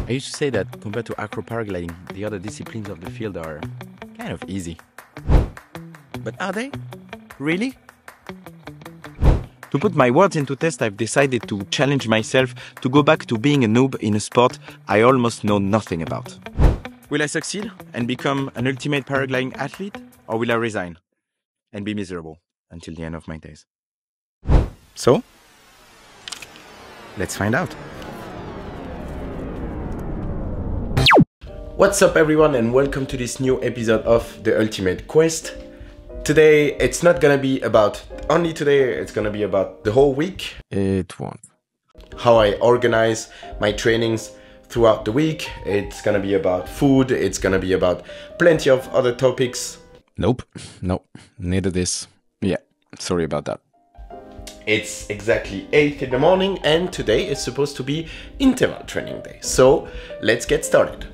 I used to say that compared to acro paragliding, the other disciplines of the field are kind of easy. But are they? Really? To put my words into test, I've decided to challenge myself to go back to being a noob in a sport I almost know nothing about. Will I succeed and become an ultimate paragliding athlete, or will I resign and be miserable until the end of my days? So, let's find out. What's up everyone, and welcome to this new episode of The Ultimate Quest. Today it's not gonna be about only today, it's gonna be about the whole week. It won't. How I organize my trainings throughout the week. It's gonna be about food, it's gonna be about plenty of other topics. Nope, neither this. Yeah, sorry about that. It's exactly 8 in the morning and today is supposed to be interval training day. So let's get started.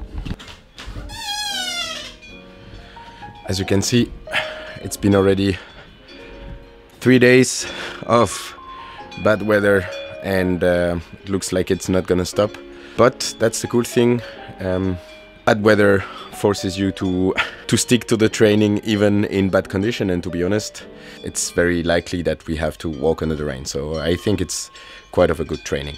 As you can see, it's been already 3 days of bad weather and it looks like it's not gonna stop. But that's the cool thing, bad weather forces you to stick to the training even in bad condition, and to be honest, it's very likely that we have to walk under the rain, so I think it's quite of a good training.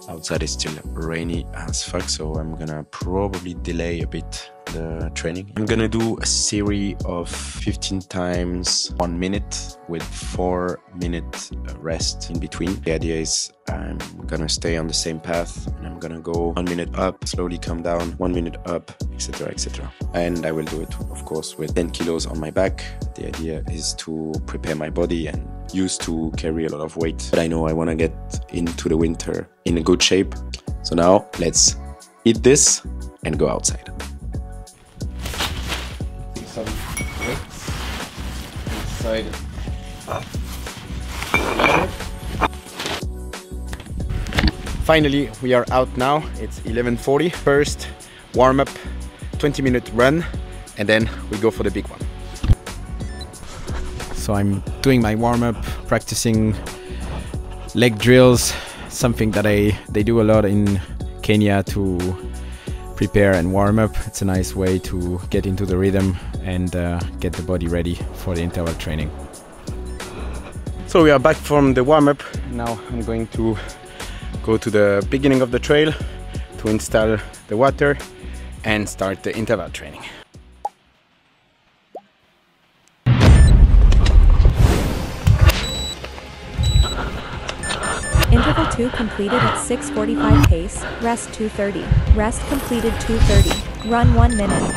Outside is still rainy as fuck, so I'm gonna probably delay a bit the training. I'm gonna do a series of 15 times 1 minute with 4-minute rest in between. The idea is I'm gonna stay on the same path and I'm gonna go 1 minute up, slowly come down, 1 minute up, etc, etc. And I will do it, of course, with 10 kilos on my back. The idea is to prepare my body and used to carry a lot of weight, but I know I want to get into the winter in a good shape. So now let's eat this and go outside. Some weights inside. Finally, we are out now. It's 11:40. First warm-up, 20-minute run, and then we go for the big one. So I'm doing my warm-up, practicing leg drills, something that they do a lot in Kenya to prepare and warm up. It's a nice way to get into the rhythm and get the body ready for the interval training. So we are back from the warm-up. Now I'm going to go to the beginning of the trail to install the water and start the interval training. Interval 2 completed at 6:45 pace, rest 2:30. Rest completed 2:30, run 1 minute.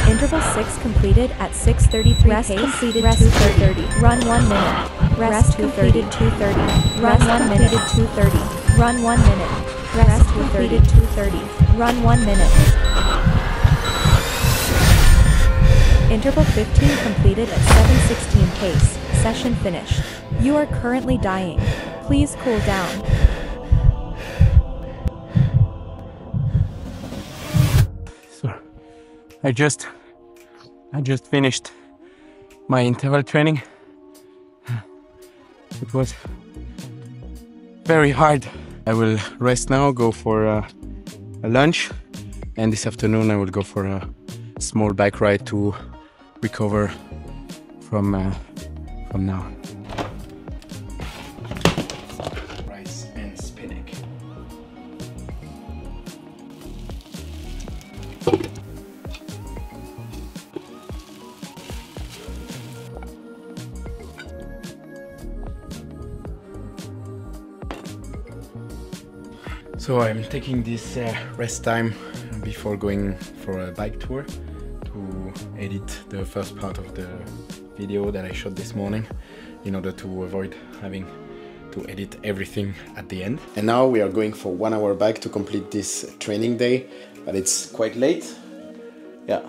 Interval 6 completed at 6:33 rest pace, completed rest 2:30, run 1 minute. Rest completed 2:30, run 1 minute. 2:30, run 1 minute. Rest completed 2:30, run 1 minute. Interval 15 completed at 7:16 pace, session finished. You are currently dying. Please cool down. So I just finished my interval training. It was very hard. I will rest now, go for a lunch, and this afternoon I will go for a small bike ride to recover from now. So I'm taking this rest time before going for a bike tour to edit the first part of the video that I shot this morning in order to avoid having to edit everything at the end. And now we are going for 1 hour bike to complete this training day, but it's quite late. Yeah,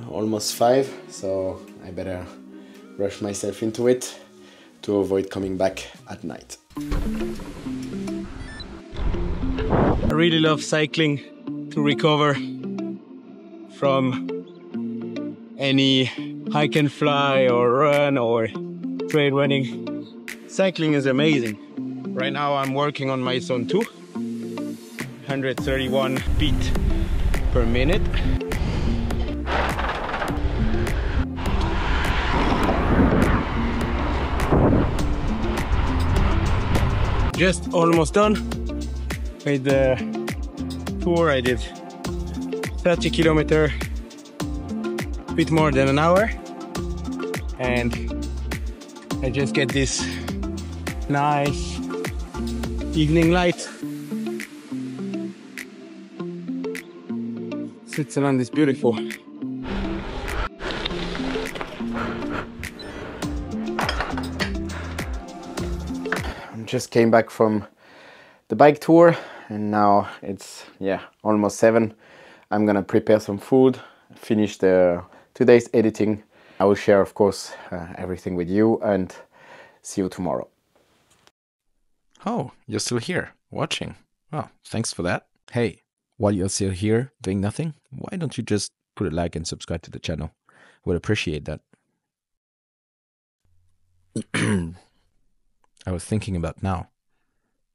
almost 5, so I better rush myself into it to avoid coming back at night. I really love cycling to recover from any hike and fly or run or trail running. Cycling is amazing. Right now I'm working on my zone 2, 131 beat per minute. Just almost done with the tour. I did 30 kilometers, a bit more than an hour, and I just get this nice evening light. Switzerland is beautiful. Just came back from the bike tour and now it's almost 7. I'm gonna prepare some food, finish today's editing. I will share of course everything with you and see you tomorrow. Oh, you're still here watching. Oh, thanks for that. Hey, while you're still here doing nothing, why don't you just put a like and subscribe to the channel? Would appreciate that. I was thinking about now,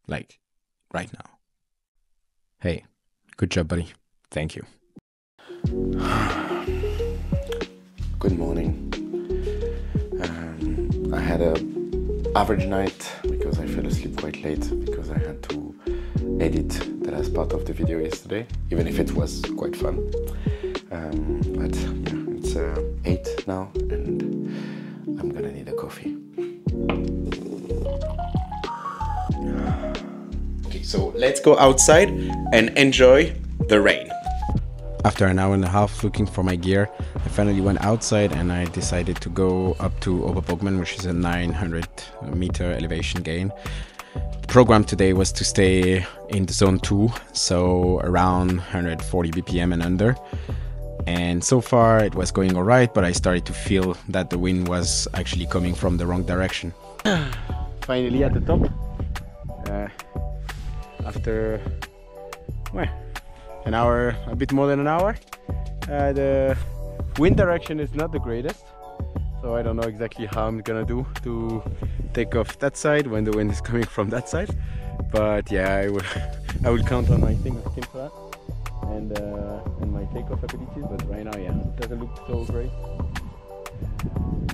like right now. Hey, good job, buddy. Thank you. Good morning. I had an average night because I fell asleep quite late because I had to edit the last part of the video yesterday, even if it was quite fun. But yeah, it's 8 now and I'm gonna need a coffee. Okay, so let's go outside and enjoy the rain. After an hour and a half looking for my gear, I finally went outside and I decided to go up to Bogman, which is a 900-meter elevation gain. The program today was to stay in the zone 2, so around 140 BPM and under. And so far it was going alright, but I started to feel that the wind was actually coming from the wrong direction. Finally at the top. After an hour, a bit more than an hour. The wind direction is not the greatest, so I don't know exactly how I'm gonna do to take off that side when the wind is coming from that side. But yeah, I will count on my finger skin for that and my takeoff abilities. But right now, yeah, it doesn't look so great.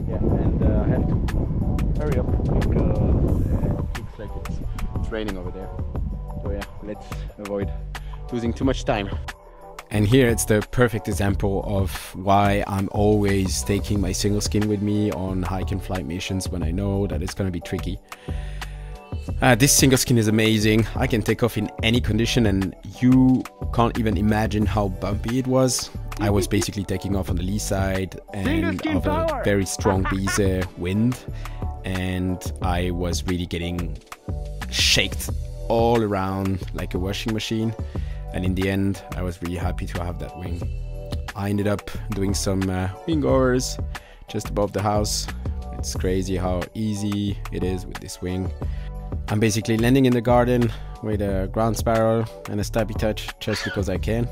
Yeah, and I have to hurry up because it looks like it's raining over there. So yeah, let's avoid losing too much time. And here it's the perfect example of why I'm always taking my single skin with me on hike and flight missions when I know that it's gonna be tricky. This single skin is amazing. I can take off in any condition and you can't even imagine how bumpy it was. I was basically taking off on the lee side and of a very strong breeze wind, and I was really getting shaked all around like a washing machine. And in the end, I was really happy to have that wing. I ended up doing some wing overs just above the house. It's crazy how easy it is with this wing. I'm basically landing in the garden with a ground spiral and a stabby touch just because I can.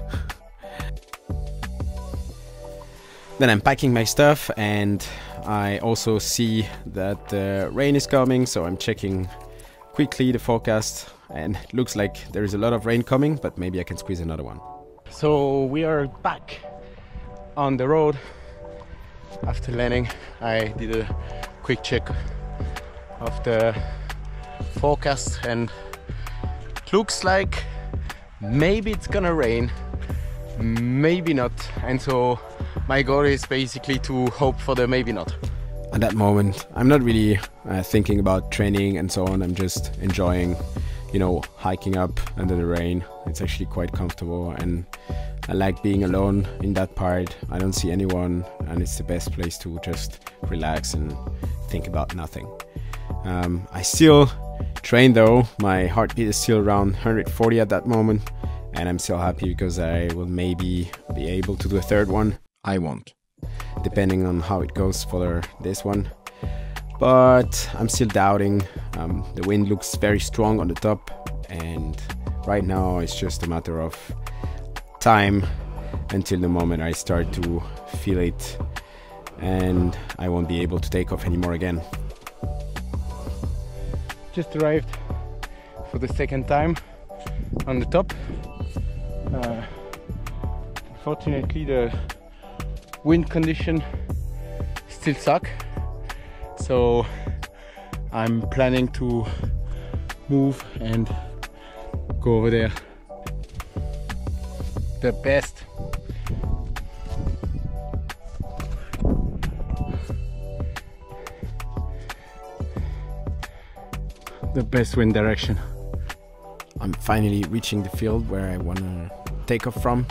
Then I'm packing my stuff and I also see that the rain is coming, so I'm checking quickly the forecast and it looks like there is a lot of rain coming, but maybe I can squeeze another one. So we are back on the road. After landing, I did a quick check of the forecast and it looks like maybe it's gonna rain, maybe not. And so my goal is basically to hope for the maybe not. At that moment, I'm not really thinking about training and so on. I'm just enjoying, you know, hiking up under the rain. It's actually quite comfortable and I like being alone in that part. I don't see anyone and it's the best place to just relax and think about nothing. I still train though. My heartbeat is still around 140 at that moment and I'm still happy because I will maybe be able to do a third one. I won't, depending on how it goes for this one. But I'm still doubting. The wind looks very strong on the top and Right now it's just a matter of time until the moment I start to feel it and I won't be able to take off anymore again. Just arrived for the second time on the top. Unfortunately the wind condition still suck, so I'm planning to move and go over there. The best wind direction. I'm finally reaching the field where I want to take off from.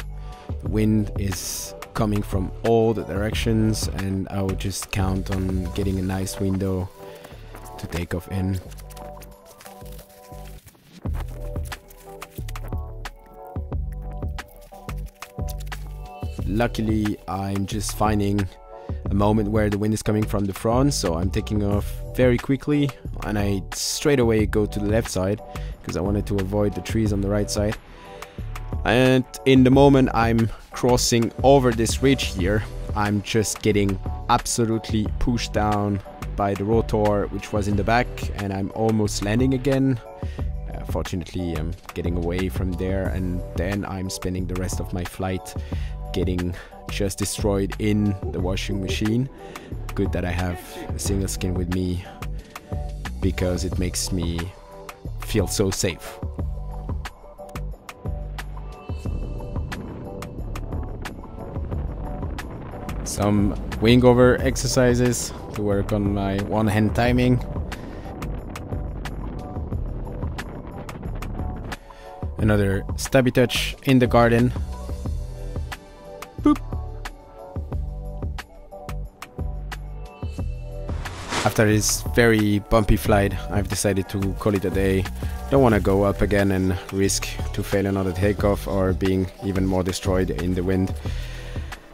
The wind is coming from all the directions and I will just count on getting a nice window to take off in. Luckily, I'm just finding a moment where the wind is coming from the front, so I'm taking off very quickly and I straight away go to the left side because I wanted to avoid the trees on the right side. And in the moment I'm crossing over this ridge here, I'm just getting absolutely pushed down by the rotor which was in the back, and I'm almost landing again. Fortunately, I'm getting away from there, and then I'm spending the rest of my flight getting just destroyed in the washing machine. Good that I have a single skin with me because it makes me feel so safe. Some wing over exercises to work on my one-hand timing. Another stabby touch in the garden. Boop. After this very bumpy flight, I've decided to call it a day. Don't want to go up again and risk to fail another takeoff or being even more destroyed in the wind.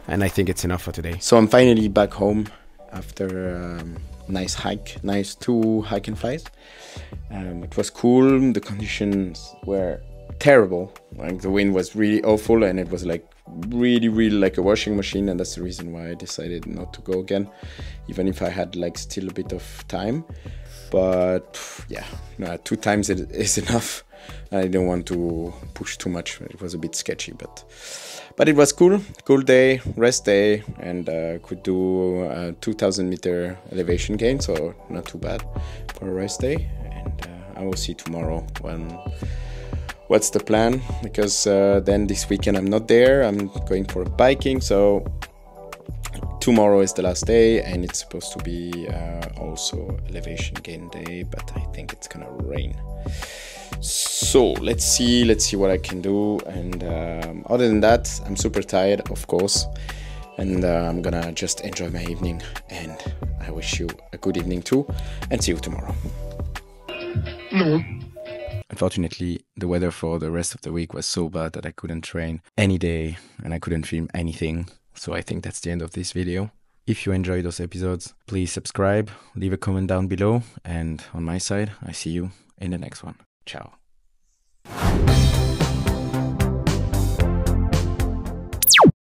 And I think it's enough for today. So I'm finally back home after a nice hike, nice 2 hike and flies. It was cool. The conditions were terrible. Like the wind was really awful and it was like really like a washing machine, and that's the reason why I decided not to go again, even if I had like still a bit of time. But yeah, no, 2 times it is enough. I don't want to push too much. It was a bit sketchy, but it was cool day, rest day, and could do a 2000 meter elevation gain, so not too bad for a rest day. And I will see tomorrow what's the plan, because then this weekend I'm not there. I'm going for biking, so tomorrow is the last day, and it's supposed to be also elevation gain day, but I think it's gonna rain. So let's see what I can do. And other than that, I'm super tired, of course, and I'm gonna just enjoy my evening, and I wish you a good evening too, and see you tomorrow. No. Unfortunately, the weather for the rest of the week was so bad that I couldn't train any day and I couldn't film anything. So I think that's the end of this video. If you enjoyed those episodes, please subscribe, leave a comment down below, and on my side, I see you in the next one. Ciao.